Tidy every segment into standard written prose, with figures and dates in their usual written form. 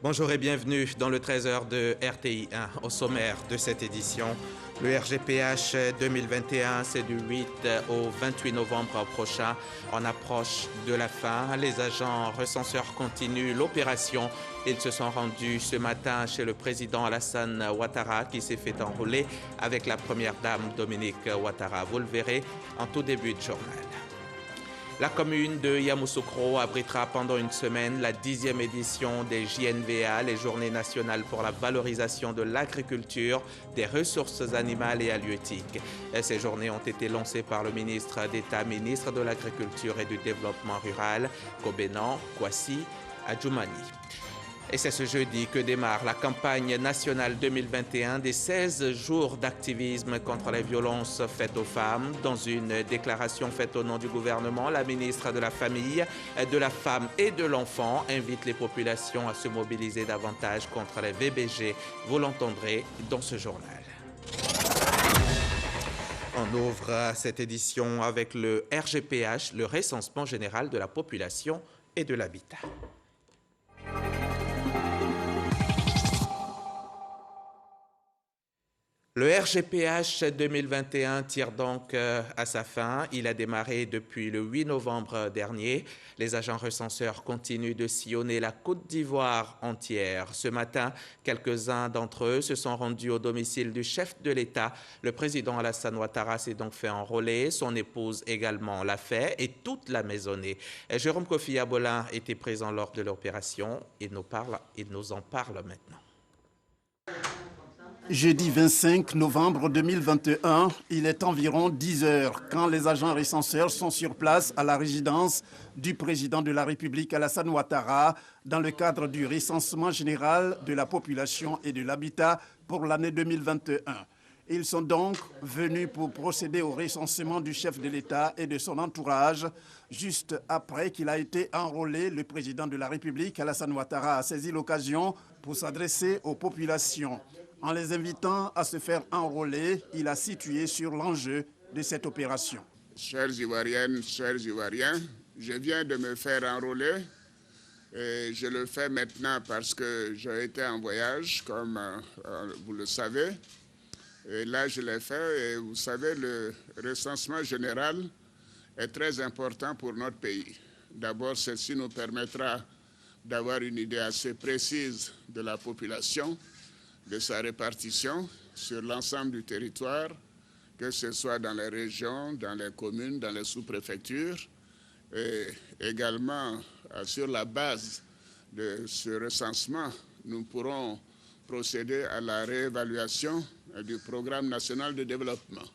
Bonjour et bienvenue dans le 13h de RTI 1. Au sommaire de cette édition, le RGPH 2021, c'est du 8 au 28 novembre prochain. On approche de la fin. Les agents recenseurs continuent l'opération. Ils se sont rendus ce matin chez le président Alassane Ouattara qui s'est fait enrôler avec la première dame Dominique Ouattara. Vous le verrez en tout début de journal. La commune de Yamoussoukro abritera pendant une semaine la 10e édition des JNVA, les Journées nationales pour la valorisation de l'agriculture, des ressources animales et halieutiques. Ces journées ont été lancées par le ministre d'État, ministre de l'Agriculture et du Développement rural, Kobenan Kwasi Adjoumani. Et c'est ce jeudi que démarre la campagne nationale 2021 des 16 jours d'activisme contre les violences faites aux femmes. Dans une déclaration faite au nom du gouvernement, la ministre de la Famille, de la Femme et de l'Enfant invite les populations à se mobiliser davantage contre les VBG. Vous l'entendrez dans ce journal. On ouvre cette édition avec le RGPH, le recensement général de la population et de l'habitat. Le RGPH 2021 tire donc à sa fin. Il a démarré depuis le 8 novembre dernier. Les agents recenseurs continuent de sillonner la Côte d'Ivoire entière. Ce matin, quelques-uns d'entre eux se sont rendus au domicile du chef de l'État. Le président Alassane Ouattara s'est donc fait enrôler. Son épouse également l'a fait et toute la maisonnée. Jérôme Kofi Abolin était présent lors de l'opération. Il nous en parle maintenant. Jeudi 25 novembre 2021, il est environ 10 heures quand les agents recenseurs sont sur place à la résidence du président de la République Alassane Ouattara dans le cadre du recensement général de la population et de l'habitat pour l'année 2021. Ils sont donc venus pour procéder au recensement du chef de l'État et de son entourage. Juste après qu'il a été enrôlé, le président de la République Alassane Ouattara a saisi l'occasion pour s'adresser aux populations. En les invitant à se faire enrôler, il a situé sur l'enjeu de cette opération. Chères Ivoiriennes, chers Ivoiriens, je viens de me faire enrôler et je le fais maintenant parce que j'ai été en voyage, comme vous le savez. Et là, je l'ai fait et vous savez, le recensement général est très important pour notre pays. D'abord, ceci nous permettra d'avoir une idée assez précise de la population, de sa répartition sur l'ensemble du territoire, que ce soit dans les régions, dans les communes, dans les sous-préfectures, et également sur la base de ce recensement, nous pourrons procéder à la réévaluation du programme national de développement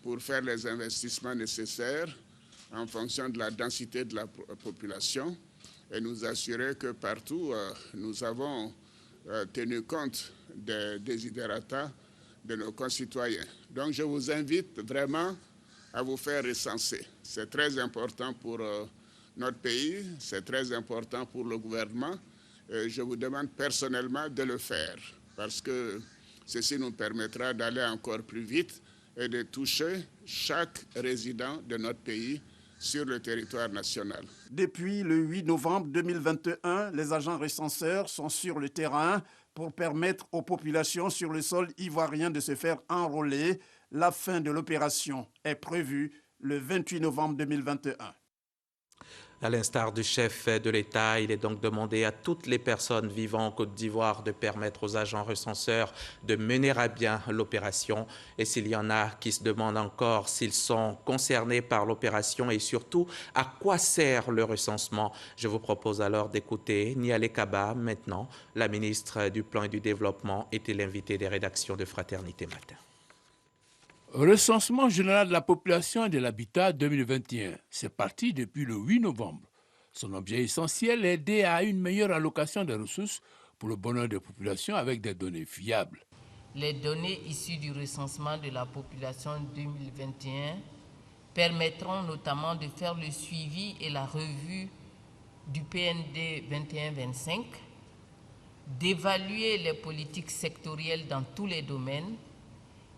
pour faire les investissements nécessaires en fonction de la densité de la population et nous assurer que partout nous avons tenu compte des desiderata de nos concitoyens. Donc je vous invite vraiment à vous faire recenser. C'est très important pour notre pays, c'est très important pour le gouvernement. Je vous demande personnellement de le faire parce que ceci nous permettra d'aller encore plus vite et de toucher chaque résident de notre pays sur le territoire national. Depuis le 8 novembre 2021, les agents recenseurs sont sur le terrain pour permettre aux populations sur le sol ivoirien de se faire enrôler. La fin de l'opération est prévue le 28 novembre 2021. À l'instar du chef de l'État, il est donc demandé à toutes les personnes vivant en Côte d'Ivoire de permettre aux agents recenseurs de mener à bien l'opération. Et s'il y en a qui se demandent encore s'ils sont concernés par l'opération et surtout à quoi sert le recensement, je vous propose alors d'écouter Nialé Kaba. Maintenant, la ministre du Plan et du Développement était l'invitée des rédactions de Fraternité Matin. Recensement général de la population et de l'habitat 2021. C'est parti depuis le 8 novembre. Son objet essentiel est d'aider à une meilleure allocation des ressources pour le bonheur des populations avec des données fiables. Les données issues du recensement de la population 2021 permettront notamment de faire le suivi et la revue du PND 21-25, d'évaluer les politiques sectorielles dans tous les domaines,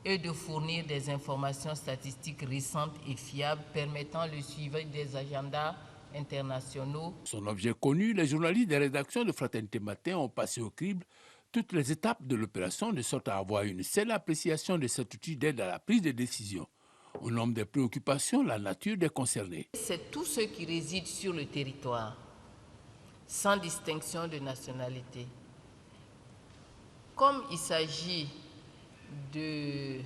et de fournir des informations statistiques récentes et fiables permettant le suivi des agendas internationaux. Son objet connu, les journalistes des rédactions de Fraternité Matin ont passé au crible toutes les étapes de l'opération de sorte à avoir une seule appréciation de cet outil d'aide à la prise de décision. Au nombre des préoccupations, la nature des concernés. C'est tous ceux qui résident sur le territoire, sans distinction de nationalité. Comme il s'agit de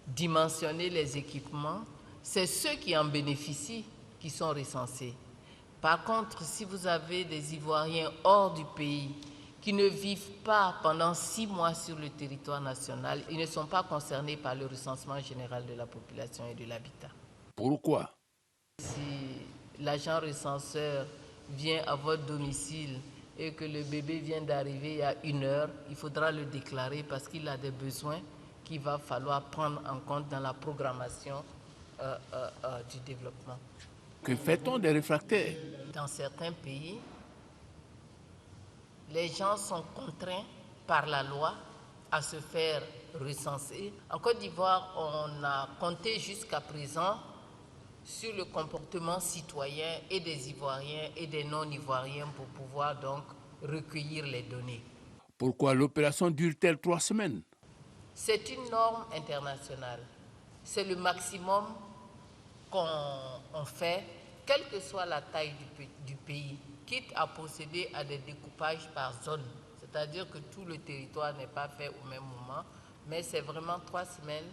dimensionner les équipements, c'est ceux qui en bénéficient qui sont recensés. Par contre, si vous avez des Ivoiriens hors du pays qui ne vivent pas pendant 6 mois sur le territoire national, ils ne sont pas concernés par le recensement général de la population et de l'habitat. Pourquoi? Si l'agent recenseur vient à votre domicile et que le bébé vient d'arriver il y a 1 heure, il faudra le déclarer parce qu'il a des besoins qu'il va falloir prendre en compte dans la programmation du développement. Que fait-on des réfractaires? Dans certains pays, les gens sont contraints par la loi à se faire recenser. En Côte d'Ivoire, on a compté jusqu'à présent sur le comportement citoyen et des Ivoiriens et des non-Ivoiriens pour pouvoir donc recueillir les données. Pourquoi l'opération dure-t-elle 3 semaines? C'est une norme internationale. C'est le maximum qu'on fait, quelle que soit la taille du pays, quitte à procéder à des découpages par zone. C'est-à-dire que tout le territoire n'est pas fait au même moment, mais c'est vraiment 3 semaines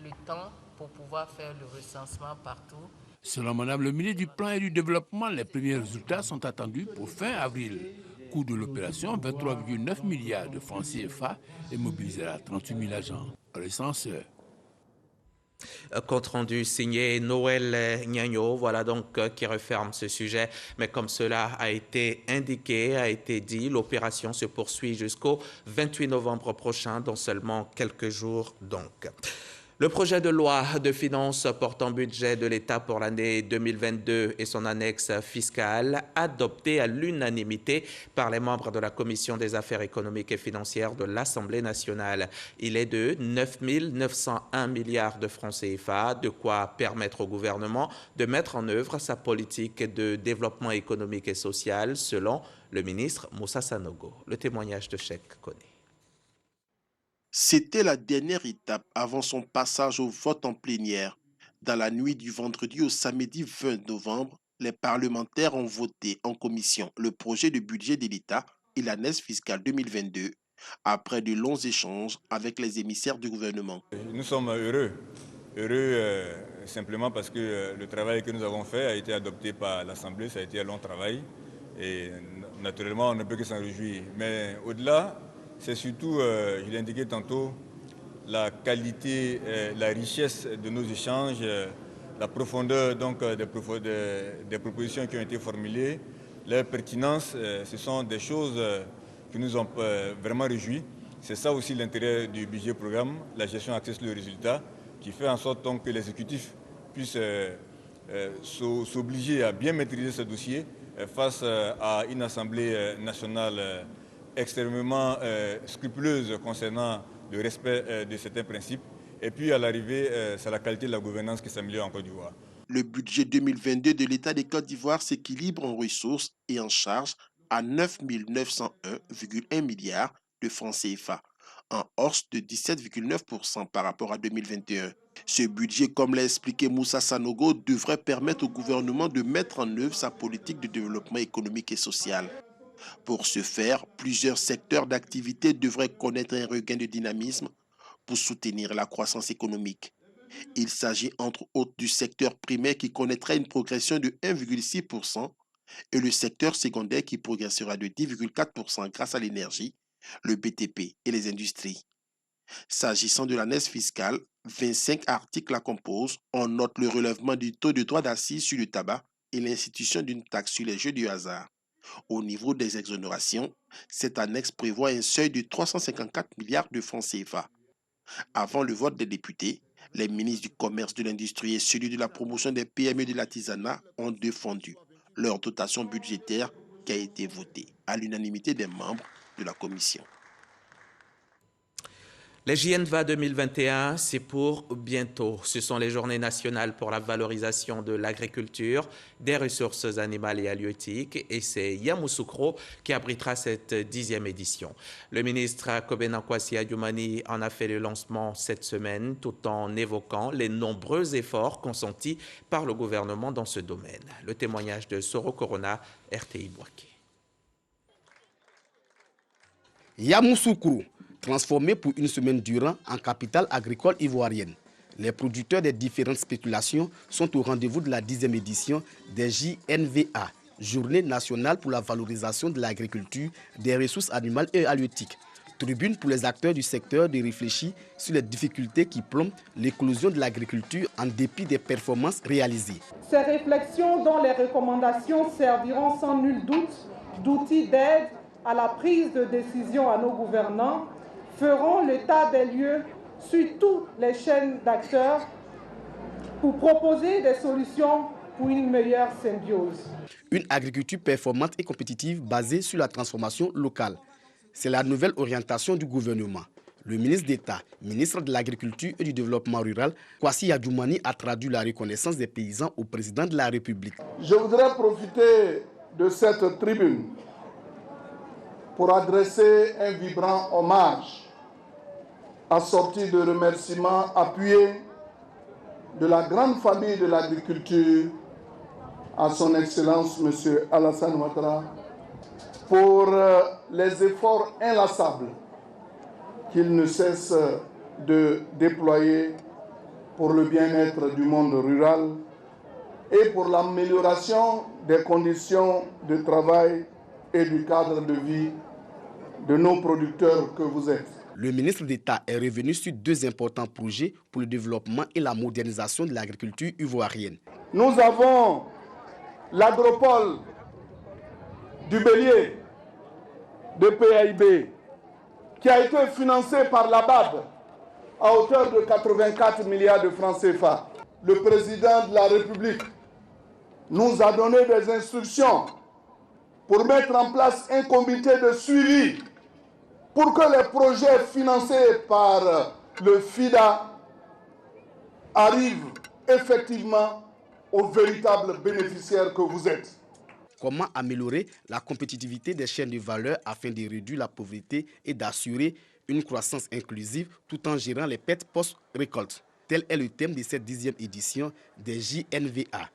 le temps pour pouvoir faire le recensement partout. Selon Madame le ministre du Plan et du Développement, les premiers résultats sont attendus pour fin avril. Coût de l'opération, 23,9 milliards de francs CFA et mobilisera 38 000 agents recenseurs. Compte rendu signé Noël Gnagno, voilà donc qui referme ce sujet. Mais comme cela a été indiqué, a été dit, l'opération se poursuit jusqu'au 28 novembre prochain, dans seulement quelques jours donc. Le projet de loi de finances portant budget de l'État pour l'année 2022 et son annexe fiscale, adopté à l'unanimité par les membres de la Commission des affaires économiques et financières de l'Assemblée nationale. Il est de 9 901 milliards de francs CFA, de quoi permettre au gouvernement de mettre en œuvre sa politique de développement économique et social, selon le ministre Moussa Sanogo. Le témoignage de Cheikh Koné. C'était la dernière étape avant son passage au vote en plénière. Dans la nuit du vendredi au samedi 20 novembre, les parlementaires ont voté en commission le projet de budget de l'État et l'annexe fiscale 2022, après de longs échanges avec les émissaires du gouvernement. Nous sommes heureux simplement parce que le travail que nous avons fait a été adopté par l'Assemblée, ça a été un long travail et naturellement on ne peut que s'en réjouir. Mais au-delà, c'est surtout, je l'ai indiqué tantôt, la qualité, la richesse de nos échanges, la profondeur donc, des propositions qui ont été formulées, leur pertinence, ce sont des choses qui nous ont vraiment réjouis. C'est ça aussi l'intérêt du budget programme, la gestion axée sur le résultat, qui fait en sorte donc, que l'exécutif puisse s'obliger à bien maîtriser ce dossier face à une Assemblée nationale extrêmement scrupuleuse concernant le respect de certains principes. Et puis à l'arrivée, c'est la qualité de la gouvernance qui s'améliore en Côte d'Ivoire. Le budget 2022 de l'État de Côte d'Ivoire s'équilibre en ressources et en charges à 9 901,1 milliards de francs CFA, en hausse de 17,9% par rapport à 2021. Ce budget, comme l'a expliqué Moussa Sanogo, devrait permettre au gouvernement de mettre en œuvre sa politique de développement économique et social. Pour ce faire, plusieurs secteurs d'activité devraient connaître un regain de dynamisme pour soutenir la croissance économique. Il s'agit entre autres du secteur primaire qui connaîtra une progression de 1,6% et le secteur secondaire qui progressera de 10,4% grâce à l'énergie, le BTP et les industries. S'agissant de l'annexe fiscale, 25 articles la composent. On note le relèvement du taux de droit d'accise sur le tabac et l'institution d'une taxe sur les jeux du hasard. Au niveau des exonérations, cette annexe prévoit un seuil de 354 milliards de francs CFA. Avant le vote des députés, les ministres du Commerce, de l'Industrie et celui de la promotion des PME et de l'artisanat ont défendu leur dotation budgétaire qui a été votée à l'unanimité des membres de la commission. Les JNVA 2021, c'est pour bientôt. Ce sont les journées nationales pour la valorisation de l'agriculture, des ressources animales et halieutiques, et c'est Yamoussoukro qui abritera cette 10e édition. Le ministre Kobena Kwasi Adjoumani en a fait le lancement cette semaine, tout en évoquant les nombreux efforts consentis par le gouvernement dans ce domaine. Le témoignage de Soro Corona, RTI Bouaké. Yamoussoukro, transformé pour une semaine durant en capitale agricole ivoirienne. Les producteurs des différentes spéculations sont au rendez-vous de la 10e édition des JNVA, Journée nationale pour la valorisation de l'agriculture, des ressources animales et halieutiques. Tribune pour les acteurs du secteur de réfléchir sur les difficultés qui plombent l'éclosion de l'agriculture en dépit des performances réalisées. Ces réflexions dont les recommandations serviront sans nul doute d'outils d'aide à la prise de décision à nos gouvernants feront l'état des lieux sur toutes les chaînes d'acteurs pour proposer des solutions pour une meilleure symbiose. Une agriculture performante et compétitive basée sur la transformation locale. C'est la nouvelle orientation du gouvernement. Le ministre d'État, ministre de l'Agriculture et du Développement rural, Kwasi Adjoumani, a traduit la reconnaissance des paysans au président de la République. Je voudrais profiter de cette tribune pour adresser un vibrant hommage assorti de remerciements appuyés de la grande famille de l'agriculture à son Excellence M. Alassane Ouattara pour les efforts inlassables qu'il ne cesse de déployer pour le bien-être du monde rural et pour l'amélioration des conditions de travail et du cadre de vie de nos producteurs que vous êtes. Le ministre d'État est revenu sur deux importants projets pour le développement et la modernisation de l'agriculture ivoirienne. Nous avons l'agropole du Bélier de PAIB qui a été financé par la BAD à hauteur de 84 milliards de francs CFA. Le président de la République nous a donné des instructions pour mettre en place un comité de suivi pour que les projets financés par le FIDA arrivent effectivement aux véritables bénéficiaires que vous êtes. Comment améliorer la compétitivité des chaînes de valeur afin de réduire la pauvreté et d'assurer une croissance inclusive tout en gérant les pertes post-récolte? Tel est le thème de cette 10e édition des JNVA.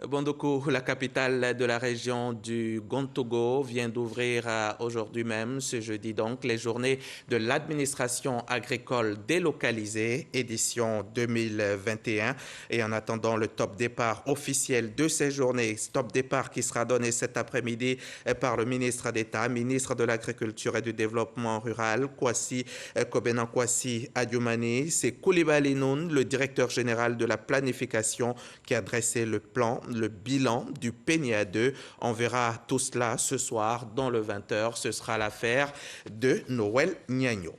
Bondoukou, la capitale de la région du Gontogo, vient d'ouvrir aujourd'hui même, ce jeudi donc, les journées de l'administration agricole délocalisée, édition 2021. Et en attendant le top départ officiel de ces journées, top départ qui sera donné cet après-midi par le ministre d'État, ministre de l'Agriculture et du Développement rural, Kobena Kwasi Adjoumani, c'est Koulibaly Noun, le directeur général de la planification, qui a dressé le bilan du PNIA 2. On verra tout cela ce soir dans le 20h. Ce sera l'affaire de Noël Niagno.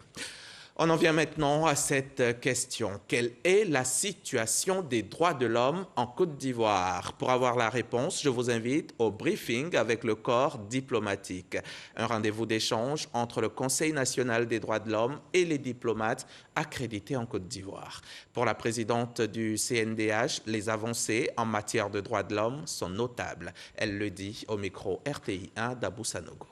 On en vient maintenant à cette question. Quelle est la situation des droits de l'homme en Côte d'Ivoire? Pour avoir la réponse, je vous invite au briefing avec le corps diplomatique. Un rendez-vous d'échange entre le Conseil national des droits de l'homme et les diplomates accrédités en Côte d'Ivoire. Pour la présidente du CNDH, les avancées en matière de droits de l'homme sont notables. Elle le dit au micro RTI 1 d'Abou Sanogo.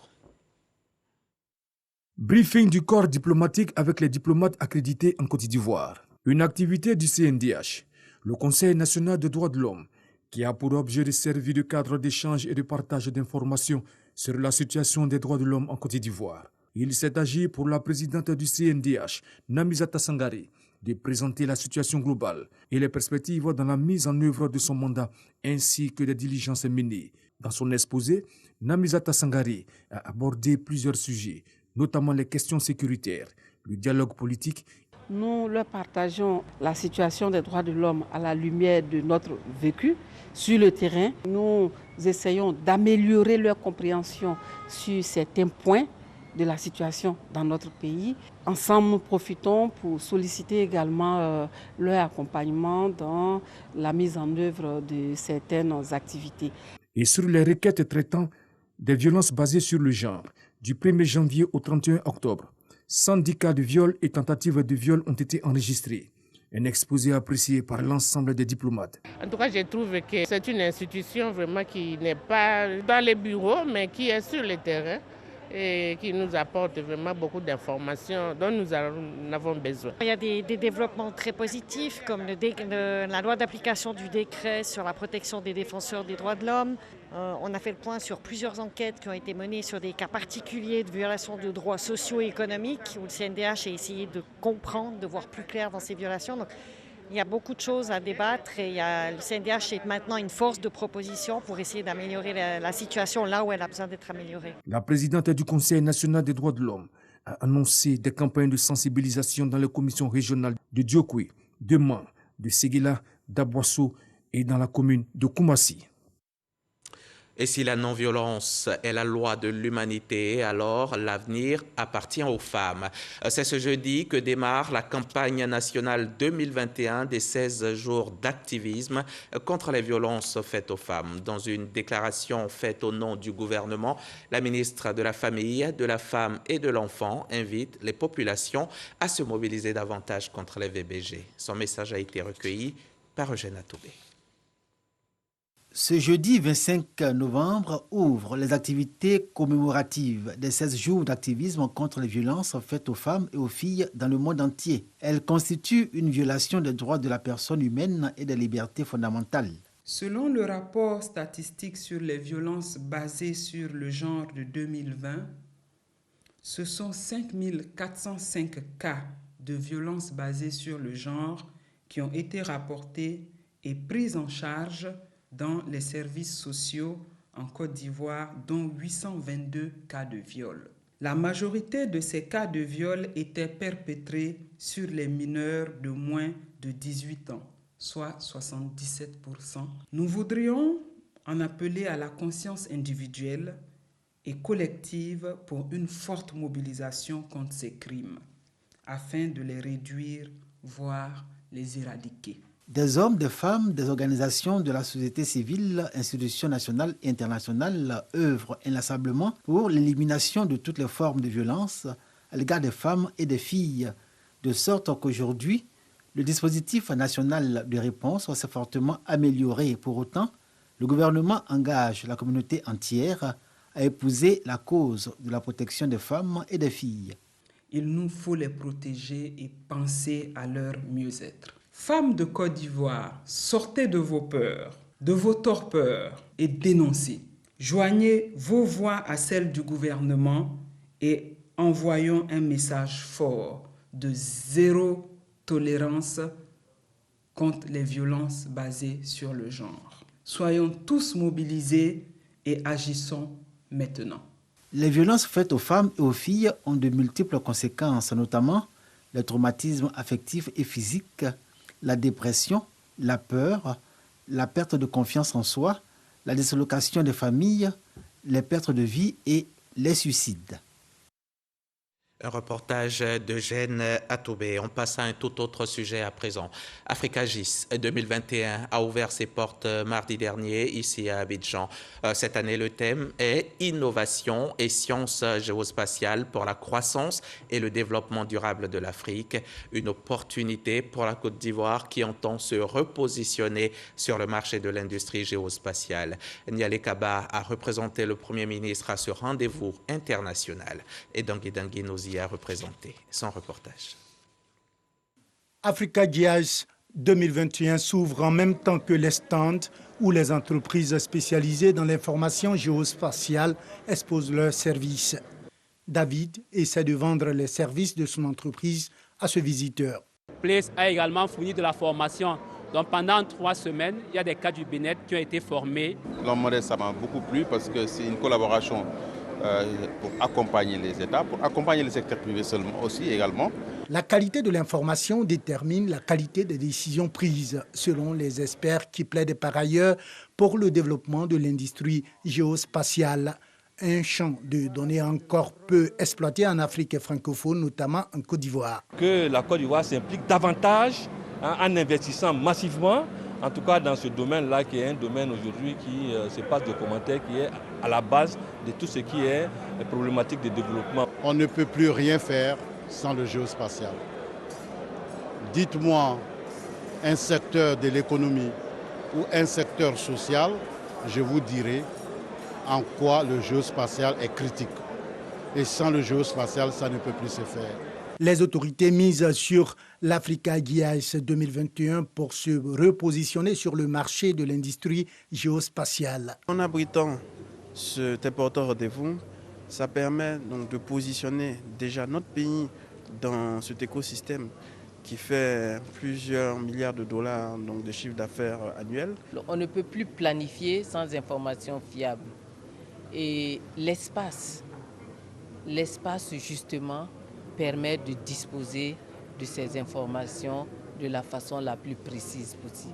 Briefing du corps diplomatique avec les diplomates accrédités en Côte d'Ivoire. Une activité du CNDH, le Conseil national des droits de l'homme, qui a pour objet de servir de cadre d'échange et de partage d'informations sur la situation des droits de l'homme en Côte d'Ivoire. Il s'est agi pour la présidente du CNDH, Namizata Sangare, de présenter la situation globale et les perspectives dans la mise en œuvre de son mandat ainsi que les diligences menées. Dans son exposé, Namizata Sangare a abordé plusieurs sujets, notamment les questions sécuritaires, le dialogue politique. Nous leur partageons la situation des droits de l'homme à la lumière de notre vécu sur le terrain. Nous essayons d'améliorer leur compréhension sur certains points de la situation dans notre pays. Ensemble, nous profitons pour solliciter également leur accompagnement dans la mise en œuvre de certaines activités. Et sur les requêtes traitant des violences basées sur le genre, du 1er janvier au 31 octobre, 110 cas de viol et tentatives de viol ont été enregistrés. Un exposé apprécié par l'ensemble des diplomates. En tout cas, je trouve que c'est une institution vraiment qui n'est pas dans les bureaux, mais qui est sur le terrain et qui nous apporte vraiment beaucoup d'informations dont nous avons besoin. Il y a des développements très positifs comme la loi d'application du décret sur la protection des défenseurs des droits de l'homme. On a fait le point sur plusieurs enquêtes qui ont été menées sur des cas particuliers de violation de droits sociaux et économiques où le CNDH a essayé de comprendre, de voir plus clair dans ces violations. Donc, il y a beaucoup de choses à débattre et le CNDH est maintenant une force de proposition pour essayer d'améliorer la situation là où elle a besoin d'être améliorée. La présidente du Conseil national des droits de l'homme a annoncé des campagnes de sensibilisation dans les commissions régionales de Diokwe, de Man, de Séguéla, d'Aboissou et dans la commune de Koumassi. Et si la non-violence est la loi de l'humanité, alors l'avenir appartient aux femmes. C'est ce jeudi que démarre la campagne nationale 2021 des 16 jours d'activisme contre les violences faites aux femmes. Dans une déclaration faite au nom du gouvernement, la ministre de la Famille, de la Femme et de l'Enfant invite les populations à se mobiliser davantage contre les VBG. Son message a été recueilli par Eugène Atoubé. Ce jeudi 25 novembre ouvre les activités commémoratives des 16 jours d'activisme contre les violences faites aux femmes et aux filles dans le monde entier. Elles constituent une violation des droits de la personne humaine et des libertés fondamentales. Selon le rapport statistique sur les violences basées sur le genre de 2020, ce sont 5405 cas de violences basées sur le genre qui ont été rapportés et pris en charge dans les services sociaux en Côte d'Ivoire, dont 822 cas de viol. La majorité de ces cas de viol étaient perpétrés sur les mineurs de moins de 18 ans, soit 77%. Nous voudrions en appeler à la conscience individuelle et collective pour une forte mobilisation contre ces crimes, afin de les réduire, voire les éradiquer. Des hommes, des femmes, des organisations de la société civile, institutions nationales et internationales œuvrent inlassablement pour l'élimination de toutes les formes de violence à l'égard des femmes et des filles, de sorte qu'aujourd'hui, le dispositif national de réponse s'est fortement amélioré. Pour autant, le gouvernement engage la communauté entière à épouser la cause de la protection des femmes et des filles. Il nous faut les protéger et penser à leur mieux-être. Femmes de Côte d'Ivoire, sortez de vos peurs, de vos torpeurs et dénoncez. Joignez vos voix à celles du gouvernement et envoyons un message fort de zéro tolérance contre les violences basées sur le genre. Soyons tous mobilisés et agissons maintenant. Les violences faites aux femmes et aux filles ont de multiples conséquences, notamment le traumatisme affectif et physique, la dépression, la peur, la perte de confiance en soi, la dislocation des familles, les pertes de vie et les suicides. Un reportage d'Eugène Atoubé. On passe à un tout autre sujet à présent. Africagis 2021 a ouvert ses portes mardi dernier ici à Abidjan. Cette année, le thème est Innovation et sciences géospatiales pour la croissance et le développement durable de l'Afrique. Une opportunité pour la Côte d'Ivoire qui entend se repositionner sur le marché de l'industrie géospatiale. Nialé Kaba a représenté le Premier ministre à ce rendez-vous international. Et Dangui nous y a représenté son reportage. Africagis 2021 s'ouvre en même temps que les stands où les entreprises spécialisées dans l'information géospatiale exposent leurs services. David essaie de vendre les services de son entreprise à ce visiteur. Place a également fourni de la formation. Donc pendant 3 semaines, il y a des cas du BNET qui ont été formés. L'homme modèle, ça m'a beaucoup plu parce que c'est une collaboration pour accompagner les États, pour accompagner le secteur privé seulement aussi également. La qualité de l'information détermine la qualité des décisions prises, selon les experts qui plaident par ailleurs pour le développement de l'industrie géospatiale. Un champ de données encore peu exploité en Afrique francophone, notamment en Côte d'Ivoire. Que la Côte d'Ivoire s'implique davantage en investissant massivement, en tout cas dans ce domaine-là, qui est un domaine aujourd'hui qui se passe de commentaires, qui est à la base de tout ce qui est problématique de développement. On ne peut plus rien faire sans le géospatial. Dites-moi un secteur de l'économie ou un secteur social, je vous dirai en quoi le géospatial est critique. Et sans le géospatial, ça ne peut plus se faire. Les autorités misent sur l'Africa GIS 2021 pour se repositionner sur le marché de l'industrie géospatiale. En abritant cet important rendez-vous, ça permet donc de positionner déjà notre pays dans cet écosystème qui fait plusieurs milliards de dollars donc de chiffre d'affaires annuel. On ne peut plus planifier sans information fiable. Et l'espace justement permet de disposer de ces informations de la façon la plus précise possible.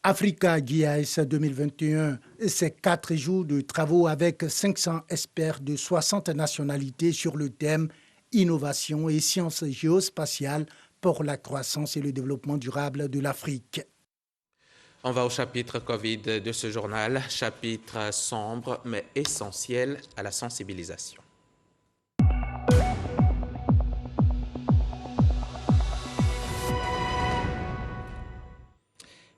Africa GIS 2021, c'est 4 jours de travaux avec 500 experts de 60 nationalités sur le thème Innovation et sciences géospatiales pour la croissance et le développement durable de l'Afrique. On va au chapitre Covid de ce journal, chapitre sombre mais essentiel à la sensibilisation.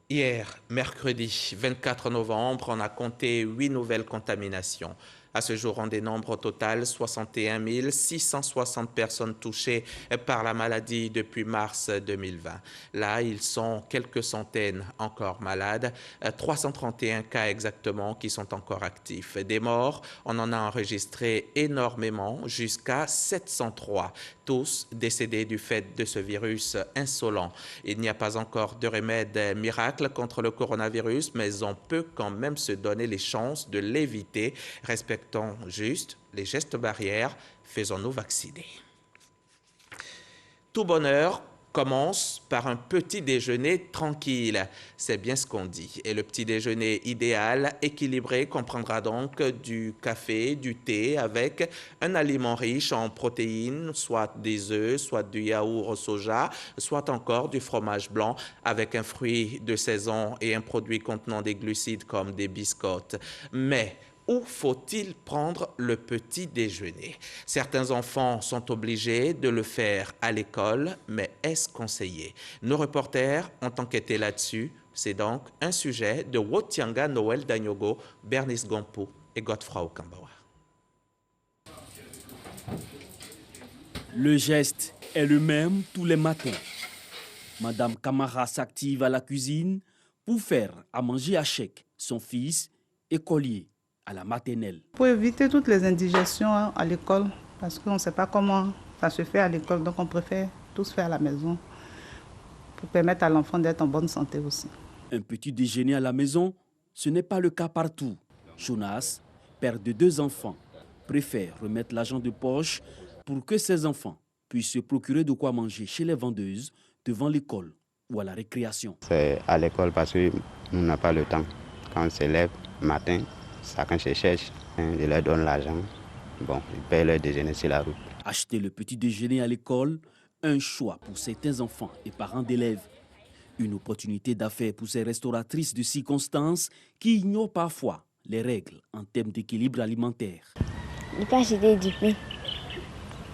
Hier, mercredi 24 novembre, on a compté 8 nouvelles contaminations. À ce jour, on dénombre au total 61 660 personnes touchées par la maladie depuis mars 2020. Là, ils sont quelques centaines encore malades, 331 cas exactement qui sont encore actifs. Des morts, on en a enregistré énormément, jusqu'à 703, tous décédés du fait de ce virus insolent. Il n'y a pas encore de remède miracle contre le coronavirus, mais on peut quand même se donner les chances de l'éviter. Respectons juste les gestes barrières, faisons-nous vacciner. Tout bonheur commence par un petit déjeuner tranquille. C'est bien ce qu'on dit. Et le petit déjeuner idéal, équilibré, comprendra donc du café, du thé avec un aliment riche en protéines, soit des œufs, soit du yaourt au soja, soit encore du fromage blanc avec un fruit de saison et un produit contenant des glucides comme des biscottes. Mais où faut-il prendre le petit déjeuner? Certains enfants sont obligés de le faire à l'école, mais est-ce conseillé? Nos reporters ont enquêté là-dessus. C'est donc un sujet de Wotianga Noël Danyogo, Bernice Gompou et Godefroy Okambawa. Le geste est le même tous les matins. Madame Kamara s'active à la cuisine pour faire à manger à Chèque, son fils, écolier à la maternelle. Pour éviter toutes les indigestions à l'école, parce qu'on ne sait pas comment ça se fait à l'école, donc on préfère tous faire à la maison pour permettre à l'enfant d'être en bonne santé aussi. Un petit déjeuner à la maison, ce n'est pas le cas partout. Jonas, père de 2 enfants, préfère remettre l'argent de poche pour que ses enfants puissent se procurer de quoi manger chez les vendeuses devant l'école ou à la récréation. C'est à l'école parce qu'on n'a pas le temps. Quand on se lève matin, chacun se cherche, je leur donne l'argent. Bon, ils payent leur déjeuner sur la route. Acheter le petit déjeuner à l'école, un choix pour certains enfants et parents d'élèves. Une opportunité d'affaires pour ces restauratrices de circonstances qui ignorent parfois les règles en termes d'équilibre alimentaire. Je peux acheter du pain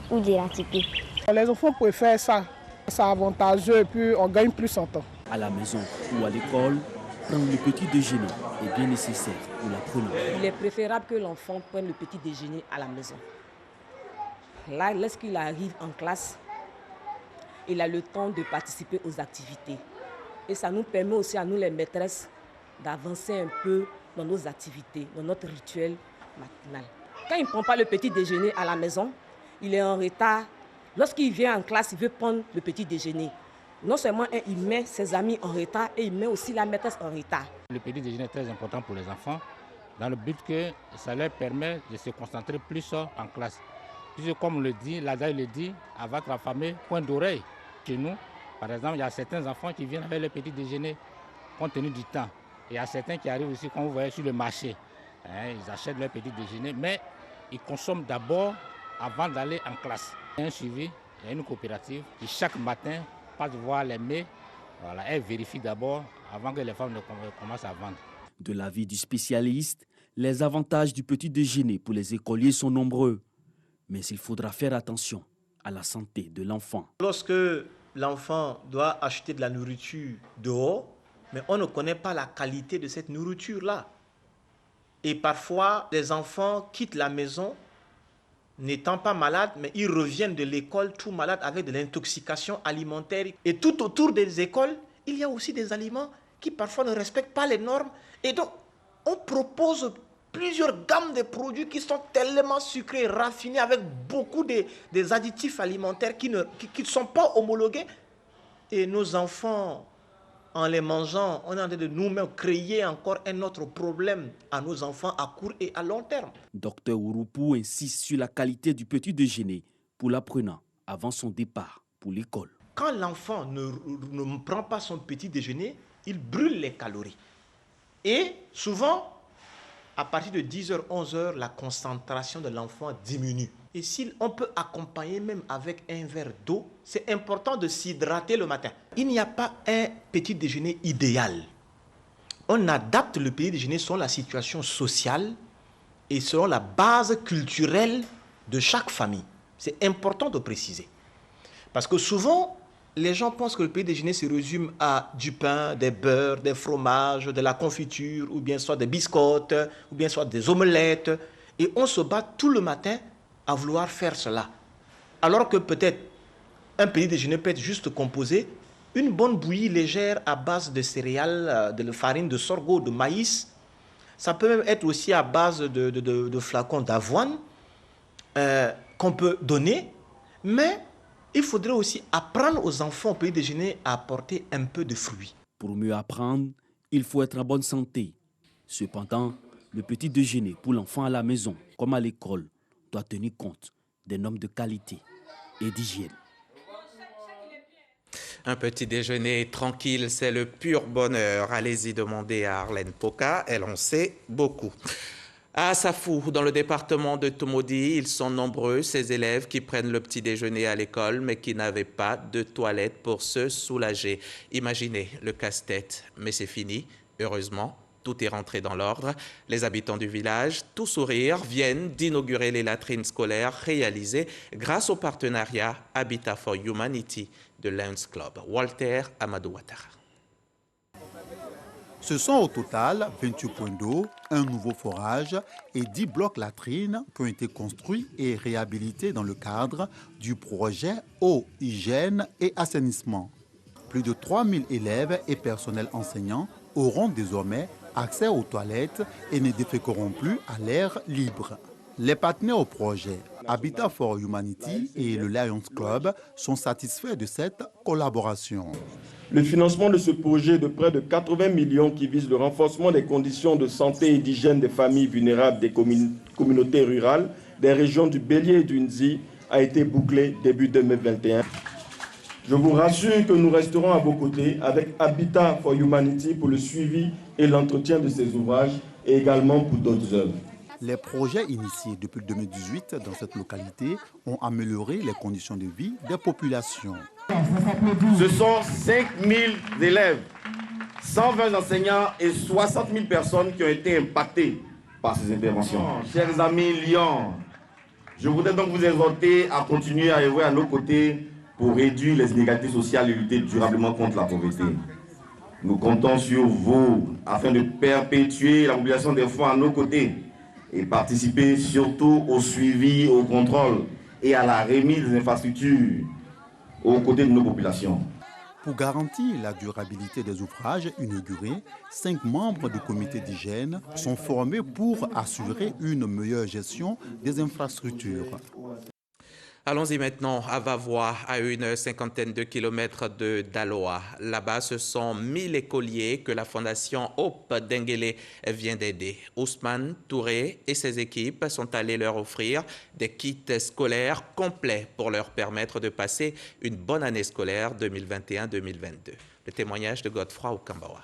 ou de la tipi. Les enfants préfèrent ça. C'est avantageux et puis on gagne plus en temps. À la maison ou à l'école, prendre le petit déjeuner est bien nécessaire pour la première. Il est préférable que l'enfant prenne le petit déjeuner à la maison. Là, lorsqu'il arrive en classe, il a le temps de participer aux activités. Et ça nous permet aussi à nous, les maîtresses, d'avancer un peu dans nos activités, dans notre rituel matinal. Quand il ne prend pas le petit déjeuner à la maison, il est en retard. Lorsqu'il vient en classe, il veut prendre le petit déjeuner. Non seulement il met ses amis en retard et il met aussi la maîtresse en retard. Le petit déjeuner est très important pour les enfants, dans le but que ça leur permet de se concentrer plus en classe. Puisque comme le dit, l'adage le dit, à votre famille, point d'oreille. Chez nous, par exemple, il y a certains enfants qui viennent avec le petit déjeuner compte tenu du temps. Et il y a certains qui arrivent aussi, quand vous voyez sur le marché, ils achètent leur petit déjeuner, mais ils consomment d'abord avant d'aller en classe. Il y a un suivi, il y a une coopérative qui chaque matin passe voir les mets, voilà, elle vérifie d'abord avant que les femmes ne commencent à vendre. De l'avis du spécialiste, les avantages du petit déjeuner pour les écoliers sont nombreux. Mais il faudra faire attention à la santé de l'enfant. Lorsque l'enfant doit acheter de la nourriture dehors, mais on ne connaît pas la qualité de cette nourriture-là. Et parfois, les enfants quittent la maison n'étant pas malades, mais ils reviennent de l'école tout malades avec de l'intoxication alimentaire. Et tout autour des écoles, il y a aussi des aliments qui parfois ne respectent pas les normes. Et donc, on propose plusieurs gammes de produits qui sont tellement sucrés, raffinés, avec beaucoup des additifs alimentaires qui ne sont pas homologués. Et nos enfants, en les mangeant, on est en train de nous-mêmes créer encore un autre problème à nos enfants à court et à long terme. Dr Ouroupou insiste sur la qualité du petit déjeuner pour l'apprenant avant son départ pour l'école. Quand l'enfant ne prend pas son petit déjeuner, il brûle les calories. Et souvent, à partir de 10h, 11h, la concentration de l'enfant diminue. Et si on peut accompagner même avec un verre d'eau, c'est important de s'hydrater le matin. Il n'y a pas un petit déjeuner idéal. On adapte le petit déjeuner selon la situation sociale et selon la base culturelle de chaque famille. C'est important de préciser. Parce que souvent, les gens pensent que le petit déjeuner se résume à du pain, des beurres, des fromages, de la confiture, ou bien soit des biscottes, ou bien soit des omelettes. Et on se bat tout le matin à vouloir faire cela. Alors que peut-être un petit déjeuner peut être juste composé une bonne bouillie légère à base de céréales, de farine de sorgho, de maïs. Ça peut même être aussi à base de flacons d'avoine qu'on peut donner. Mais il faudrait aussi apprendre aux enfants au petit déjeuner à apporter un peu de fruits. Pour mieux apprendre, il faut être en bonne santé. Cependant, le petit déjeuner pour l'enfant à la maison comme à l'école doit tenir compte des normes de qualité et d'hygiène. Un petit déjeuner tranquille, c'est le pur bonheur. Allez-y demander à Arlène Poka, elle en sait beaucoup. À Safou, dans le département de Tomodi, ils sont nombreux, ces élèves qui prennent le petit déjeuner à l'école, mais qui n'avaient pas de toilette pour se soulager. Imaginez le casse-tête, mais c'est fini, heureusement. Tout est rentré dans l'ordre. Les habitants du village, tout sourire, viennent d'inaugurer les latrines scolaires réalisées grâce au partenariat Habitat for Humanity de Lions Club. Walter Amadou Ouattara. Ce sont au total 28 points d'eau, un nouveau forage et 10 blocs latrines qui ont été construits et réhabilités dans le cadre du projet Eau, Hygiène et Assainissement. Plus de 3000 élèves et personnels enseignants auront désormais accès aux toilettes et ne déféqueront plus à l'air libre. Les partenaires au projet Habitat for Humanity et le Lions Club sont satisfaits de cette collaboration. Le financement de ce projet de près de 80 millions qui vise le renforcement des conditions de santé et d'hygiène des familles vulnérables des communautés rurales des régions du Bélier et du Nzi a été bouclé début 2021. Je vous rassure que nous resterons à vos côtés avec Habitat for Humanity pour le suivi et l'entretien de ces ouvrages et également pour d'autres œuvres. Les projets initiés depuis 2018 dans cette localité ont amélioré les conditions de vie des populations. Ce sont 5000 élèves, 120 enseignants et 60 000 personnes qui ont été impactées par ces interventions. Chers amis Lyon, je voudrais donc vous exhorter à continuer à œuvrer à nos côtés pour réduire les inégalités sociales et lutter durablement contre la pauvreté. Nous comptons sur vous afin de perpétuer la mobilisation des fonds à nos côtés et participer surtout au suivi, au contrôle et à la remise des infrastructures aux côtés de nos populations. Pour garantir la durabilité des ouvrages inaugurés, 5 membres du comité d'hygiène sont formés pour assurer une meilleure gestion des infrastructures. Allons-y maintenant à Vavois, à une cinquantaine de kilomètres de Daloa. Là-bas, ce sont 1000 écoliers que la fondation Hope Dengele vient d'aider. Ousmane Touré et ses équipes sont allés leur offrir des kits scolaires complets pour leur permettre de passer une bonne année scolaire 2021-2022. Le témoignage de Godefroy Okambawa.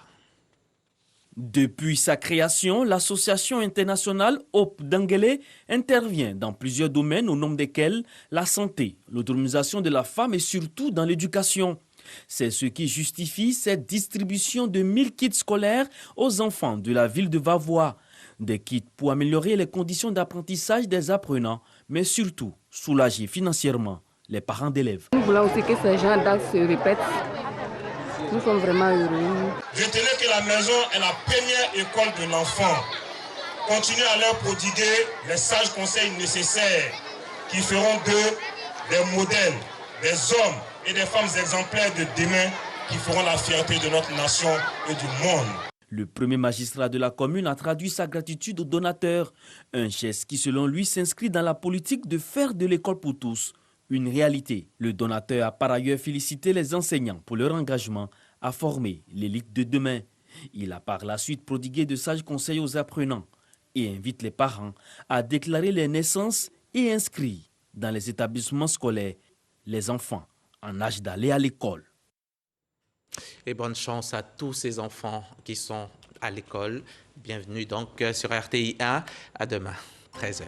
Depuis sa création, l'association internationale Hope Dengele intervient dans plusieurs domaines au nombre desquels la santé, l'autonomisation de la femme et surtout dans l'éducation. C'est ce qui justifie cette distribution de 1000 kits scolaires aux enfants de la ville de Vavois. Des kits pour améliorer les conditions d'apprentissage des apprenants, mais surtout soulager financièrement les parents d'élèves. Nous voulons aussi que ces gens d'actes se répètent. Nous sommes vraiment heureux. Retenez que la maison est la première école de l'enfant. Continuez à leur prodiguer les sages conseils nécessaires qui feront d'eux des modèles, des hommes et des femmes exemplaires de demain qui feront la fierté de notre nation et du monde. Le premier magistrat de la commune a traduit sa gratitude aux donateurs, un geste qui selon lui s'inscrit dans la politique de faire de l'école pour tous une réalité. Le donateur a par ailleurs félicité les enseignants pour leur engagement à former l'élite de demain. Il a par la suite prodigué de sages conseils aux apprenants et invite les parents à déclarer les naissances et inscrire dans les établissements scolaires les enfants en âge d'aller à l'école. Et bonne chance à tous ces enfants qui sont à l'école. Bienvenue donc sur RTI 1. À demain, 13h.